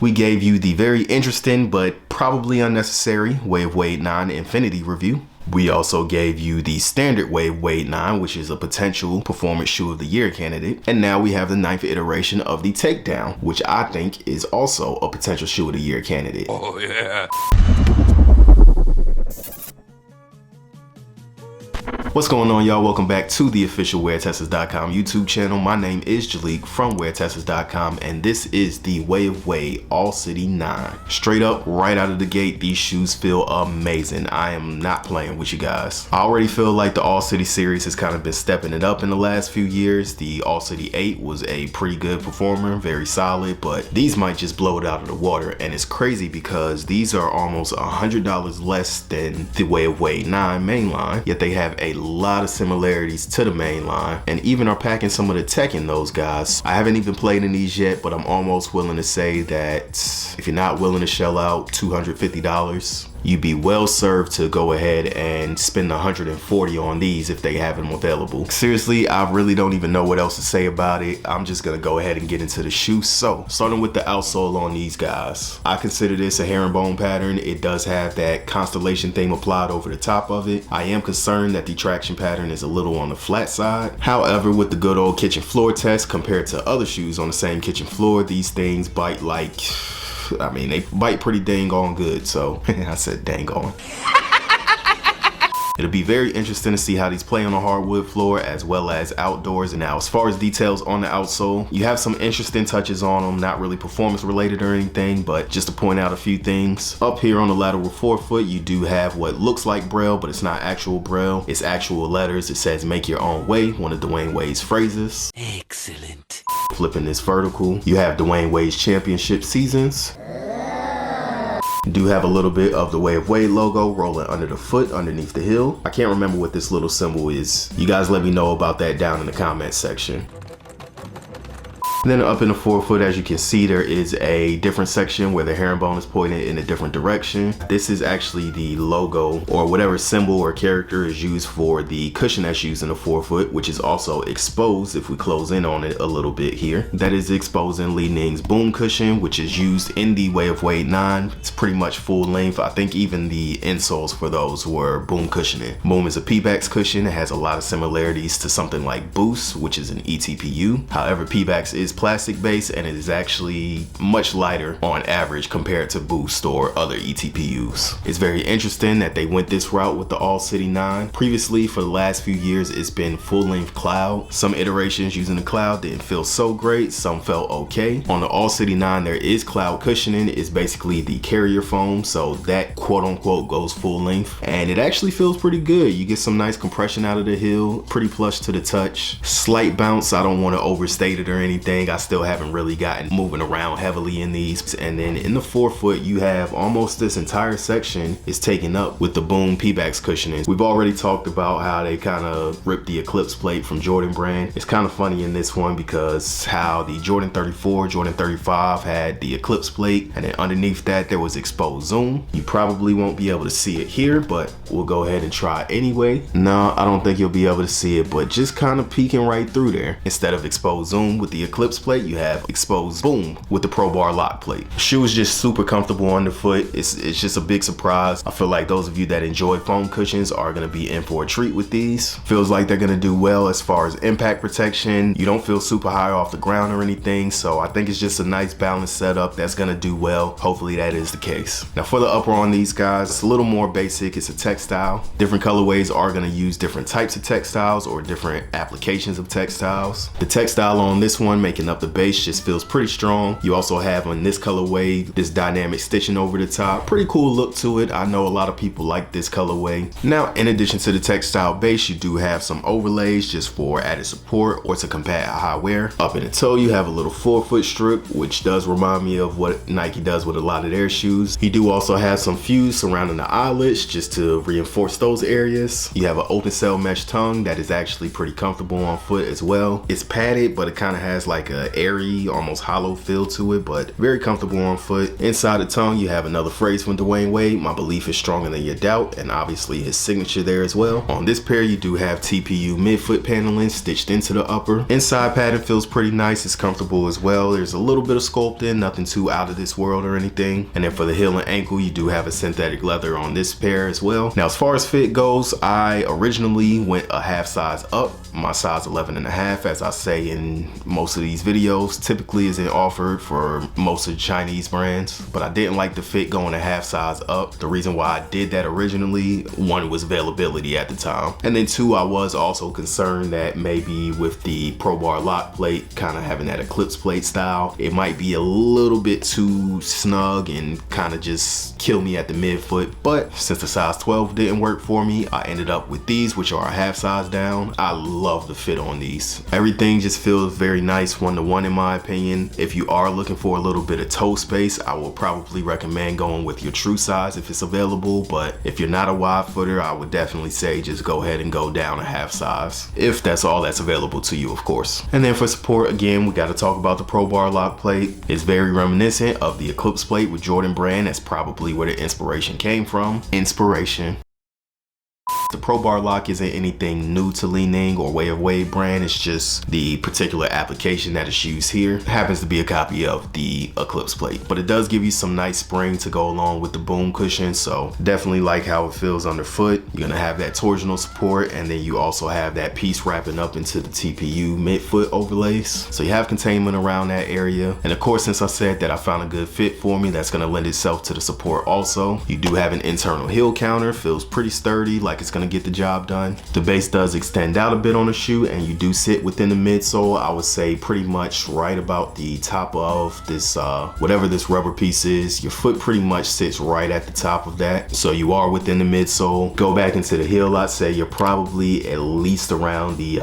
We gave you the very interesting but probably unnecessary Wave Wade 9 Infinity review. We also gave you the standard Wave Wade 9, which is a potential performance shoe of the year candidate. And now we have the 9th iteration of the Takedown, which I think is also a potential shoe of the year candidate. Oh yeah. What's going on, y'all? Welcome back to the official WearTesters.com YouTube channel. My name is Jalik from WearTesters.com, and this is the Wave Wade All City 9. Straight up, right out of the gate, these shoes feel amazing. I am not playing with you guys. I already feel like the All City series has kind of been stepping it up in the last few years. The All City 8 was a pretty good performer, very solid, but these might just blow it out of the water. And it's crazy because these are almost $100 less than the Wave Wade 9 mainline, yet they have a lot of similarities to the main line and even are packing some of the tech in those guys. I haven't even played in these yet, but I'm almost willing to say that if you're not willing to shell out $250, you'd be well served to go ahead and spend $140 on these if they have them available. Seriously, I really don't even know what else to say about it. I'm just gonna go ahead and get into the shoe. So, starting with the outsole on these guys. I consider this a herringbone pattern. It does have that constellation theme applied over the top of it. I am concerned that the traction pattern is a little on the flat side. However, with the good old kitchen floor test compared to other shoes on the same kitchen floor, these things bite like, I mean, they bite pretty dang on good, so I said dang on. It'll be very interesting to see how these play on a hardwood floor as well as outdoors. And now, as far as details on the outsole, you have some interesting touches on them, not really performance related or anything, but just to point out a few things. Up here on the lateral forefoot, you do have what looks like Braille, but it's not actual Braille. It's actual letters. It says "make your own way," one of Dwayne Wade's phrases. Excellent. Flipping this vertical, you have Dwayne Wade's championship seasons. Do have a little bit of the Wave Wade logo rolling under the foot underneath the heel. I can't remember what this little symbol is. You guys let me know about that down in the comments section. Then up in the forefoot, as you can see, there is a different section where the herringbone is pointed in a different direction. This is actually the logo or whatever symbol or character is used for the cushion that's used in the forefoot, which is also exposed if we close in on it a little bit here. That is exposing Li-Ning's boom cushion, which is used in the Wave Wade 9. It's pretty much full length. I think even the insoles for those were boom cushioning. Boom is a Pebax cushion. It has a lot of similarities to something like Boost, which is an ETPU. However, Pebax is plastic based and it is actually much lighter on average compared to Boost or other ETPUs. It's very interesting that they went this route with the All City 9. Previously, for the last few years, it's been full length cloud. Some iterations using the cloud didn't feel so great, some felt okay. On the All City 9, there is cloud cushioning. It's basically the carrier foam, so that quote unquote goes full length, and it actually feels pretty good. You get some nice compression out of the heel, pretty plush to the touch. Slight bounce, I don't want to overstate it or anything. I still haven't really gotten moving around heavily in these. And then in the forefoot, you have almost this entire section is taken up with the boom Pebax cushioning. We've already talked about how they kind of ripped the Eclipse plate from Jordan brand. It's kind of funny in this one because how the Jordan 34, Jordan 35 had the Eclipse plate, and then underneath that there was exposed zoom. You probably won't be able to see it here, but we'll go ahead and try it anyway. No, I don't think you'll be able to see it, but just kind of peeking right through there. Instead of exposed zoom with the Eclipse plate, you have exposed boom with the Pro Bar lock plate. Shoe is just super comfortable underfoot. It's just a big surprise. I feel like those of you that enjoy foam cushions are going to be in for a treat with these. Feels like they're going to do well as far as impact protection. You don't feel super high off the ground or anything, so I think it's just a nice balanced setup that's going to do well. Hopefully that is the case. Now for the upper on these guys, it's a little more basic. It's a textile. Different colorways are going to use different types of textiles or different applications of textiles. The textile on this one making up the base just feels pretty strong. You also have on this colorway this dynamic stitching over the top. Pretty cool look to it. I know a lot of people like this colorway. Now, in addition to the textile base, you do have some overlays just for added support or to combat high wear. Up in the toe, you have a little forefoot strip, which does remind me of what Nike does with a lot of their shoes. You do also have some fuse surrounding the eyelets just to reinforce those areas. You have an open cell mesh tongue that is actually pretty comfortable on foot as well. It's padded, but it kind of has like like a airy, almost hollow feel to it, but very comfortable on foot. Inside the tongue, you have another phrase from Dwayne Wade, "My belief is stronger than your doubt," and obviously his signature there as well. On this pair, you do have TPU midfoot paneling stitched into the upper. Inside pattern feels pretty nice. It's comfortable as well. There's a little bit of sculpting, nothing too out of this world or anything. And then for the heel and ankle, you do have a synthetic leather on this pair as well. Now, as far as fit goes, I originally went a half size up. My size 11.5, as I say in most of these videos, typically isn't offered for most of the Chinese brands, but I didn't like the fit going a half size up. The reason why I did that originally, one, was availability at the time, and then two, I was also concerned that maybe with the Pro Bar lock plate kind of having that eclipse plate style, it might be a little bit too snug and kind of just kill me at the midfoot. But since the size 12 didn't work for me, I ended up with these, which are a half size down. I love the fit on these. Everything just feels very nice, 1-to-1 in my opinion. If you are looking for a little bit of toe space, I will probably recommend going with your true size if it's available, but if you're not a wide footer, I would definitely say just go ahead and go down a half size, if that's all that's available to you, of course. And then for support, again, we got to talk about the Pro Bar lock plate. It's very reminiscent of the Eclipse plate with Jordan brand. That's probably where the inspiration came from. Inspiration. The Pro Bar lock isn't anything new to Li-Ning or Way of Wade brand. It's just the particular application that is used here. It happens to be a copy of the Eclipse plate, but it does give you some nice spring to go along with the boom cushion. So definitely like how it feels underfoot. You're gonna have that torsional support, and then you also have that piece wrapping up into the TPU midfoot overlays. So you have containment around that area. And of course, since I said that I found a good fit for me, that's gonna lend itself to the support also. You do have an internal heel counter, feels pretty sturdy, like it's gonna get the job done. The base does extend out a bit on the shoe, and you do sit within the midsole. I would say pretty much right about the top of this whatever this rubber piece is. Your foot pretty much sits right at the top of that, so you are within the midsole. Go back into the heel, I'd say you're probably at least around the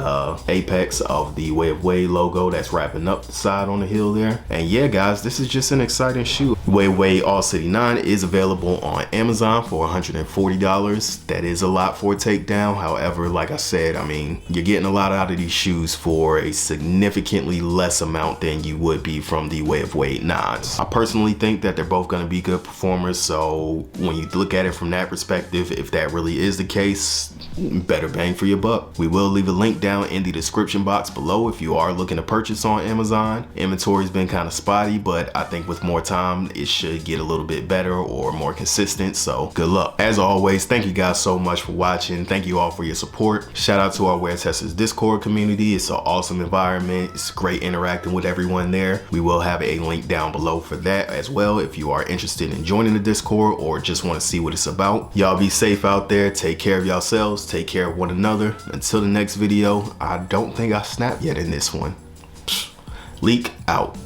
apex of the Way of Wade logo that's wrapping up the side on the heel there. And yeah guys, this is just an exciting shoe. Way of Wade All City 9 is available on Amazon for $140. That is a lot for a takedown. However, like I said, I mean, you're getting a lot out of these shoes for a significantly less amount than you would be from the Way of Wade 9s. I personally think that they're both going to be good performers, so when you look at it from that perspective, if that really is the case, better bang for your buck. We will leave a link down in the description box below if you are looking to purchase on Amazon. Inventory's been kind of spotty, but I think with more time, it should get a little bit better or more consistent, so good luck. As always, thank you guys so much for watching. Thank you all for your support. Shout out to our WearTesters Discord community. It's an awesome environment. It's great interacting with everyone there. We will have a link down below for that as well if you are interested in joining the Discord or just want to see what it's about. Y'all be safe out there. Take care of yourselves. Take care of one another. Until the next video, I don't think I snapped yet in this one. Leak out.